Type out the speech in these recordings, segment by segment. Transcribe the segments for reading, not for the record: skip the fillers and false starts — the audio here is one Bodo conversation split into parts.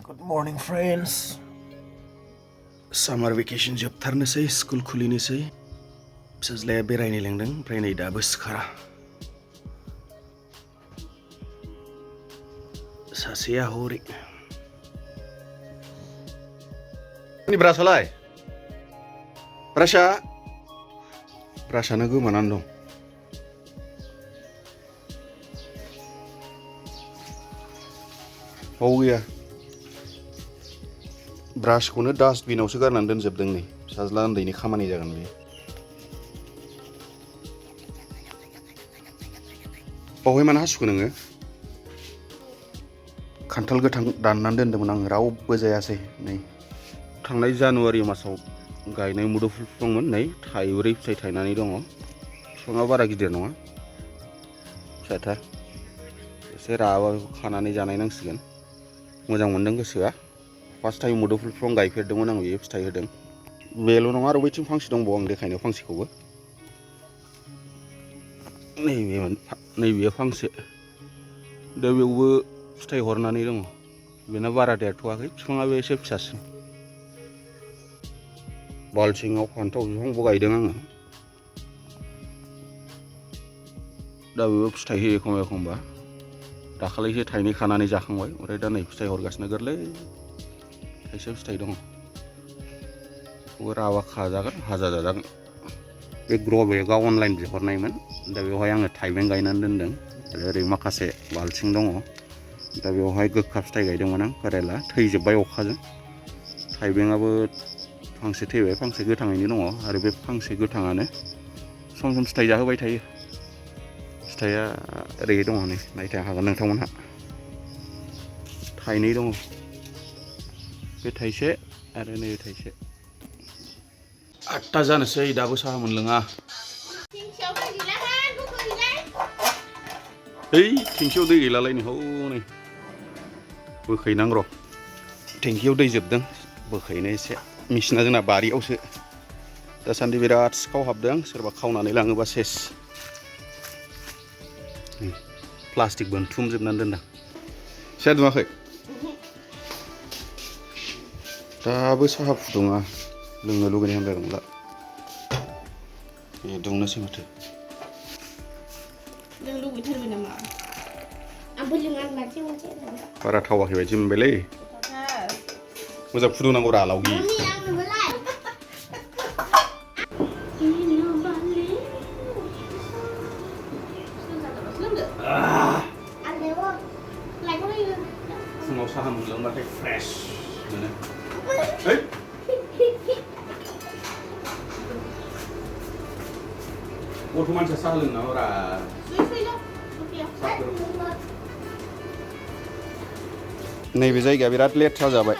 Good morning, friends. Summer vacation जोबथारनोसै स्कुल खुलिनोसै फिसाज्लाया बेरायनो लेंदों ओमफ्राय नै दाबो सिखारा सासेया हरै नि ब्रासालाय ब्रासानो गोमानानै दं बाव गैया ब्रासखौनो डास्टबिनावसो गारनानै दोनजोबदों नै फिसाज्ला उन्दैनि खामानि जागोन बे बावहाय मानो हासुखो नोङो खान्थाल गोथां दाननानै दोनदोंमोन आं रावबो जायासै नै थांनाय जानुवारि मासाव गायनाय मुदुफुल बिफांमोन नै थाइब्रै फिथाइ थायनानै दङ बिफाङा बारा गिदिर नङा फिसाथार एसे राबा खानानै जानाय नांसिगोन मोजां मोनदों गोसोआ फार्स्ट टाइम मुदुफुल बिफां गायफेरदोंमोन आं बेयो फिथाइ होदों बेल' नङा आरो बैथिं फांसे दंबावो आं देखायनो फांसेखौबो नैबे फांसे दा बेयावबो फिथाइ हरनानै दङ बेना बारा देरथ'वाखै बिफाङाबो एसे फिसासिन बालथिङाव फान्थाव बिफांबो गायदों आङो दा बेबो फिथाइ होयो एखमबा एखमबा दाखालिसो थाइनै खानानै जाखांबाय ओमफ्राय दा नै फिथाइ हरगासिनो गोरलै थाइसे फिथाइ दङ बेखौबो राबा खाजागोन भाजा जाजागोन बे ग्र' बेगआ अनलाइन बिहरनायमोन दा बेवहाय आङो थाइबें गायनानै दोनदों आरो ओरै माखासे बालथिं दङ दा बेवहाय गोखा फिथाइ गायदोंमोन आं फोरेला थैजोब्बाय अखाजों थाइबेंआबो फांसे थैबाय फांसे गोथाङैनो दङ आरो बे फांसे गोथाङानो सम सम फिथाइ जाहोबाय थायो फिथाइया ओरै दङ नै नायनो हागोन नोंथांमोनहा थाइनै दङ बे थाइसे आरो नै थाइसे 8टा जानोसै दाबो साहा मोनलोङा ओइ टेंकियाव दै गैलालायनो हनै बोखैनां र' टेंकियाव दै जोबदों बोखैनो एसे मेचिना जोंना बारियावसो दासान्दि बिराद सिखाव हाबदों सोरबा खावनानै लाङोबा सेस प्लास्टिक बोनथुमजोबनानै दोनदां साया दुङाखै दाबो साहा फुदुङा लोंनो लुगैनाय जादों दा दुंनोसै माथो लों लुगैथारबाय नामा आंबो लोङा मानसि बारा थावाखै बायदि मोनबायलै मोजां फुदुंनांगौ रा लावगि फुङाव साहा मोनलोंबाथाय फ्रेश मोनो गथ' मानसिया साहा लोंनांगौरा नैबे जायगाया बिराद लेथ्रा जाबाय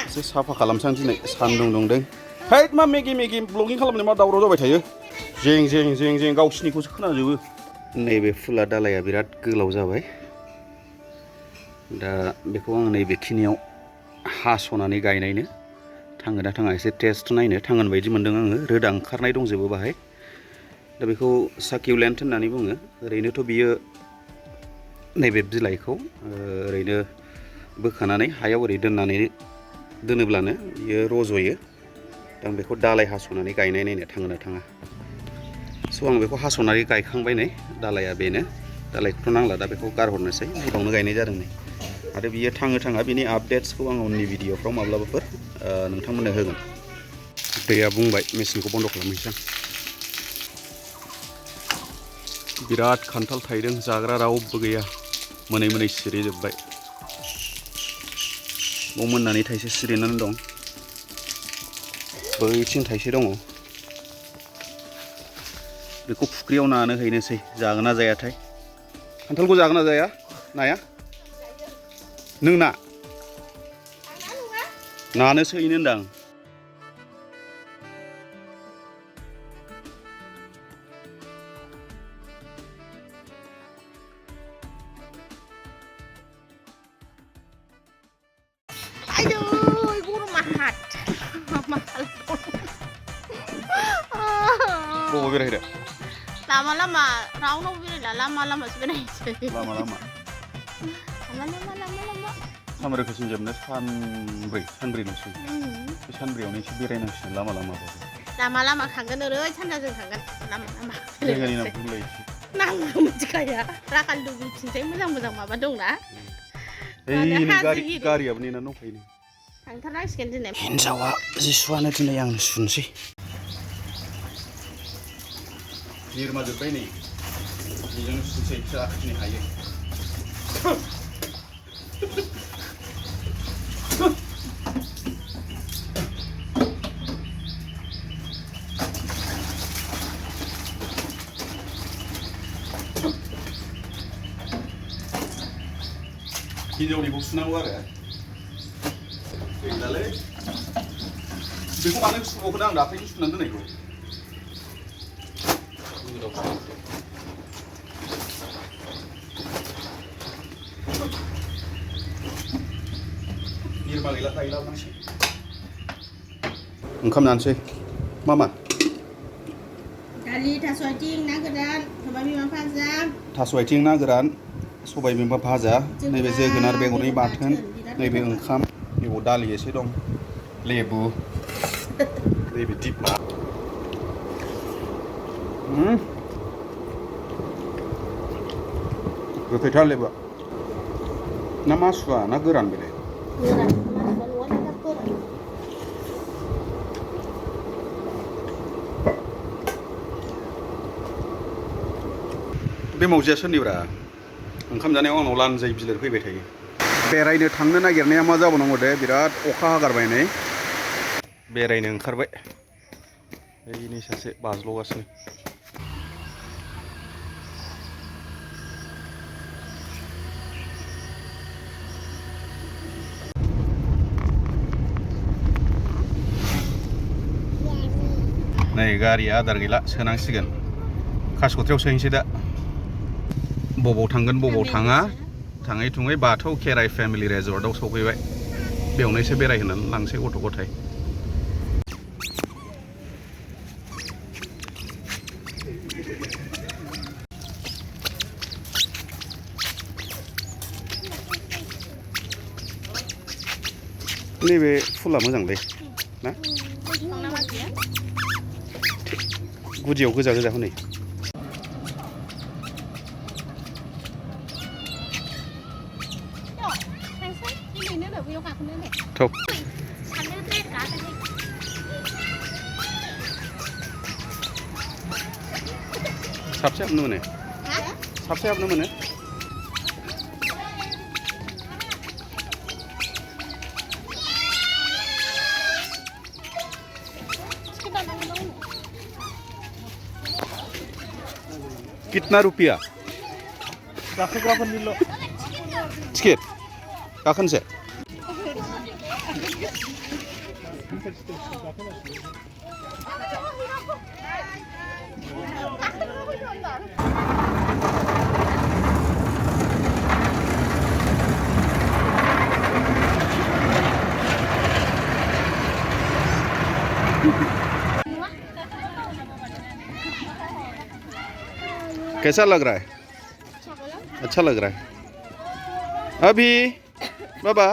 एसे साफा खालामसां दिनै सान्दुं दुंदों हैद मा मेगि ब्लगिं खालामनाय मा दावराव जाबाय थायो जें गावसिनिखौसो खोनाजोबो नैबे फुला दालाया बिराद गोलाव जाबाय दा बेखौ आं नैबेखिनियाव हास'नानै गायनायनो थाङो ना थाङा एसे टेस्ट नायनो थांगोन बायदि मोनदों आङो रोदा ओंखारनाय दंजोबो बाहाय दा बेखौ साकिउलेन्ट होननानै बुङो ओरैनोथ' बियो नैबे बिलाइखौ ओरैनो बोखानानै हायाव ओरै दोनोब्लानो बियो रज'यो दा आं बेखौ दालाय हास'नानै गायनाय नायनो थाङो ना थाङा स' आं बेखौ हास'नानै गायखांबाय नै दालाया बेनो दालायखौथ' नांला दा बेखौ गारहरनोसै बावनो गायनाय जादों नै आरो बियो थाङा बिनि आपडेट्सखौ आं उननि भिडिअफ्राव माब्लाबाफोर नोंथांमोननो होगोन दैया बुंबाय मेचिनखौ बन्द' खालामनोसै आं बिराद खान्थाल थायदों जाग्रा रावबो गैया मोनै सिरिजोब्बाय बाव मोननानै थाइसे सिरिनानै दं बैथिं थाइसे दङ बेखौ फुख्रियाव नानो हैनोसै जागोन ना जायाथाय खान्थालखौ जागोन ना जाया नाया नोंना नानोसो हैनो होनदां बबाव बेरायहैदो लामा रावनाव बेरायला लामासो बेरायनोसै लामा सामरखौसिम जोबनो सानब्रैल'सै बे सानब्रैयावनो एसे बेरायनांसिगोन लामा लामा थांगोन ओरै सानजाजों थांगोन लामा जायगानि नाम बुंलाय नामखौ मिथिखाया राखान्द बिथिंजाय मोजां माबा दंना गारियाबो नेना दंखायो थांथारनांसिगोन दिनै हिन्जावा जि सुवानो दिनै आंनो सुनोसै निरमा जोब्बाय नै बेजोंनो सुनोसै दिनै हायो हिन्जावनिखौ सुनांगौ आरो गैलालै बेखौ मानो सुबावखो आं दाख्लैनो सुनानै दोननायखौ निरमा गैला दायो लाबोनांसिगोन ओंखाम जानोसै मा दालि थास' आथिं ना गोरान सबाय बिमा भाजा थास' आथिं ना गोरान सबाय बिमा भाजा नैबे जोगोनार बेगरनि बाथोन नैबे ओंखाम बेयाव दालि एसे दं लेबु नैबे दिपा गोखैथार लेबुआ ना मासुवा ना गोरान बेलाय बे मावजिया सोरनिब्रा ओंखाम जानायाव आंनाव लानजाय बिलिर फैबाय थायो बेरायनो थांनो नागिरनाया मा जाबावनांगौ दे बिराद अखा हागारबाय नै बेरायनो ओंखारबाय बैनि सासे बाज्ल'गासिनो नै गारिया आदार गैला सोनांसिगोन कासकट्रायाव सोहैनोसै दा बबाव थांगोन बबाव थाङा थाङै थुङै बाथौ खेराइ फेमिलि रेजर्टआव सफैबाय बेयावनो एसे बेरायहोनानै लांसै गथ' गथाय नैबे फुला मोजांलै ना गुदियाव गोजा हनै थ' साबसे हाबनो मोनो साबसे हाबनो मोनो कितना रुपया गाखोग्राफोरनिल' टिकेट गाखोनोसै कैसा लग रहा है अच्छा लग रहा है अभी बाबा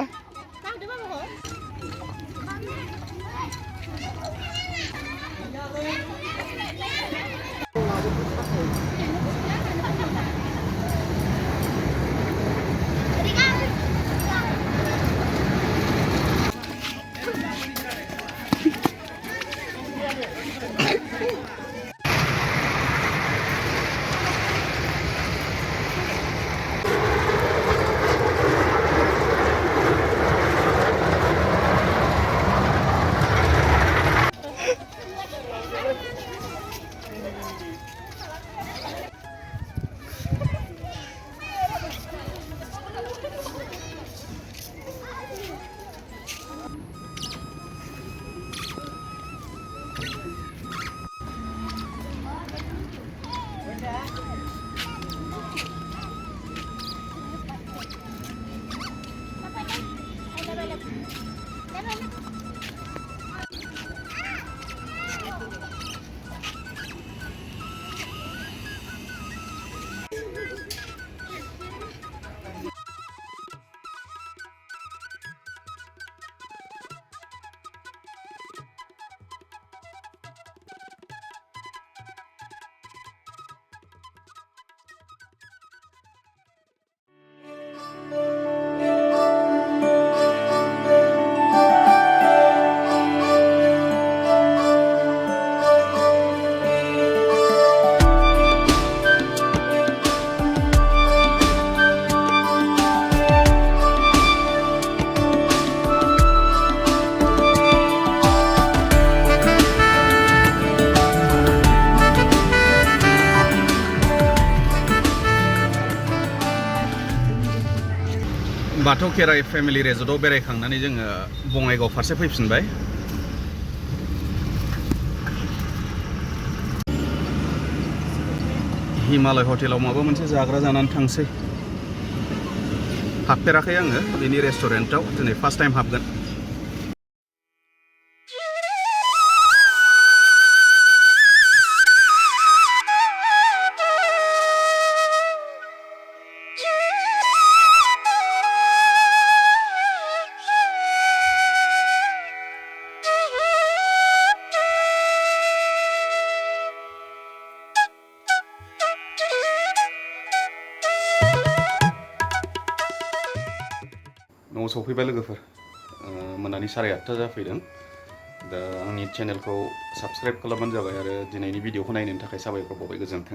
बाथौ खेराइ फेमिलि रेजर्टआव बेरायखांनानै जोङो बङाइगाव फारसे फैफिनबाय। हिमालय हटेलाव माबा मोनसे जाग्रा जानानै थांसै। हाबफेराखै आङो बेनि रेस्टुरेन्टआव, दिनै फार्स्ट टाइम हाबगोन। न'आव सफैबाय लोगोफोर, मोनानि 8:30 जाफैदों। दा आंनि चेनेलखौ साबस्क्राइब खालामबानो जाबाय आरो दिनैनि भिडिअखौ नायनायनि थाखाय साबायखर बावबाय। गोजोन्थों।